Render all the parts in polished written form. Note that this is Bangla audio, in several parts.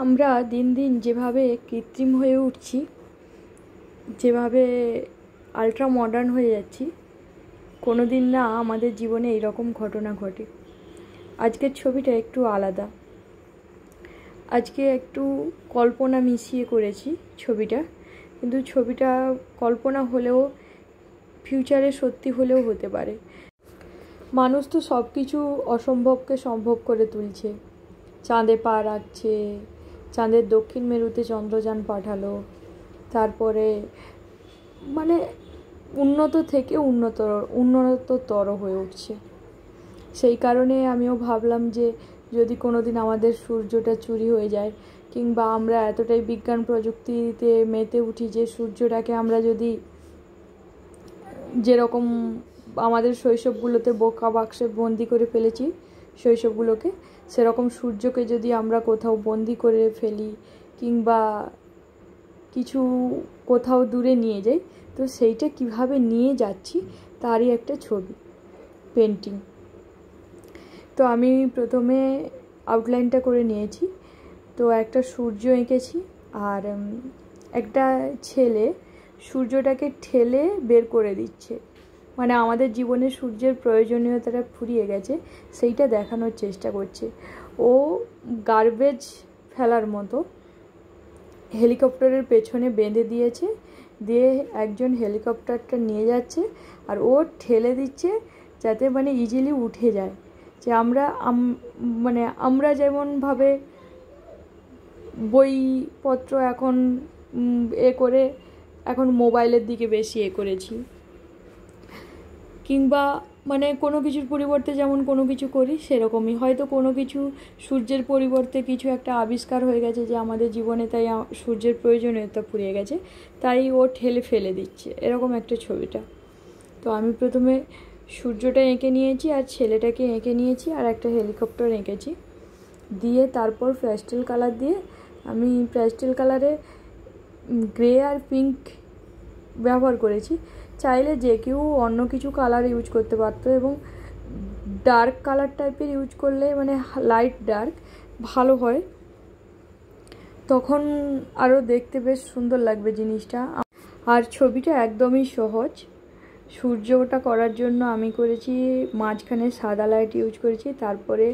আমরা দিন দিন যেভাবে কৃত্রিম হয়ে উঠছি, যেভাবে আল্ট্রা মডার্ন হয়ে যাচ্ছি, কোনো দিন না আমাদের জীবনে এইরকম ঘটনা ঘটে। আজকের ছবিটা একটু আলাদা, আজকে একটু কল্পনা মিশিয়ে করেছি ছবিটা, কিন্তু ছবিটা কল্পনা হলেও ফিউচারে সত্যি হলেও হতে পারে। মানুষ তো সব কিছু অসম্ভবকে সম্ভব করে তুলছে। চাঁদে পা রাখছে, চাঁদের দক্ষিণ মেরুতে চন্দ্রযান পাঠালো, তারপরে মানে উন্নত থেকে উন্নততর হয়ে উঠছে। সেই কারণে আমিও ভাবলাম যে যদি কোনো দিন আমাদের সূর্যটা চুরি হয়ে যায়, কিংবা আমরা এতটাই বিজ্ঞান প্রযুক্তিতে মেতে উঠি যে সূর্যটাকে আমরা যদি যেরকম আমাদের শৈশবগুলোতে বোকা বাক্সে বন্দি করে ফেলেছি শৈশবগুলোকে, সেরকম সূর্যকে যদি আমরা কোথাও বন্দি করে ফেলি কিংবা কিছু কোথাও দূরে নিয়ে যাই, তো সেইটা কিভাবে নিয়ে যাচ্ছি তারই একটা ছবি, পেন্টিং। তো আমি প্রথমে আউটলাইনটা করে নিয়েছি। তো একটা সূর্য এঁকেছি, আর একটা ছেলে সূর্যটাকে ঠেলে বের করে দিচ্ছে, মানে আমাদের জীবনে সূর্যের প্রয়োজনীয়তাটা ফুরিয়ে গেছে সেইটা দেখানোর চেষ্টা করছে। ও গার্বেজ ফেলার মতো হেলিকপ্টারের পেছনে বেঁধে দিয়েছে, দিয়ে একজন হেলিকপ্টারটা নিয়ে যাচ্ছে আর ও ঠেলে দিচ্ছে যাতে মানে ইজিলি উঠে যায়। যে আমরা যেমনভাবে বইপত্র এখন করে এখন মোবাইলের দিকে বেশি করেছি, কিংবা মানে কোনো কিছুর পরিবর্তে যেমন কোনো কিছু করি, সেরকমই হয়তো কোনো কিছু সূর্যের পরিবর্তে কিছু একটা আবিষ্কার হয়ে গেছে যে আমাদের জীবনে, তাই সূর্যের প্রয়োজনীয়তা ফুরিয়ে গেছে, তাই ও ঠেলে ফেলে দিচ্ছে, এরকম একটা ছবিটা। তো আমি প্রথমে সূর্যটা এঁকে নিয়েছি, আর ছেলেটাকে এঁকে নিয়েছি, আর একটা হেলিকপ্টার এঁকেছি, দিয়ে তারপর প্যাস্টেল কালার দিয়ে আমি প্যাস্টেল কালারে গ্রে আর পিঙ্ক ব্যবহার করেছি। চাইলে যে কেউ অন্য কিছু কালার ইউজ করতে পারতো, এবং ডার্ক কালার টাইপের ইউজ করলে মানে লাইট ডার্ক ভালো হয়, তখন আরও দেখতে বেশ সুন্দর লাগবে জিনিসটা। আর ছবিটা একদমই সহজ। সূর্যটা করার জন্য আমি করেছি মাঝখানে সাদা লাইট ইউজ করেছি, তারপরে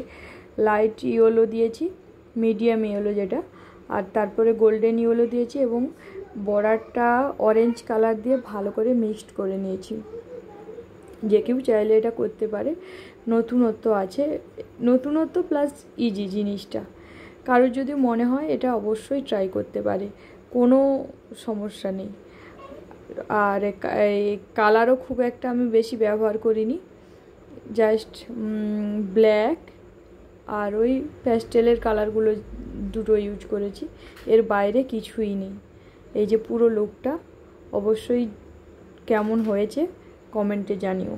লাইট ইয়েলো দিয়েছি, মিডিয়াম ইয়েলো যেটা, আর তারপরে গোল্ডেন ইয়েলো দিয়েছি, এবং বর্ডারটা অরেঞ্জ কালার দিয়ে ভালো করে মিক্সড করে নিয়েছি। যে কেউ চাইলে এটা করতে পারে, নতুনত্ব আছে, নতুনত্ব প্লাস ইজি জিনিসটা। কারোর যদি মনে হয় এটা অবশ্যই ট্রাই করতে পারে, কোনো সমস্যা নেই। আর কালারও খুব একটা আমি বেশি ব্যবহার করিনি, জাস্ট ব্ল্যাক আর ওই প্যাস্টেলের কালারগুলো দুটো ইউজ করেছি, এর বাইরে কিছুই নেই। এই যে পুরো লুকটা অবশ্যই কেমন হয়েছে কমেন্টে জানিও।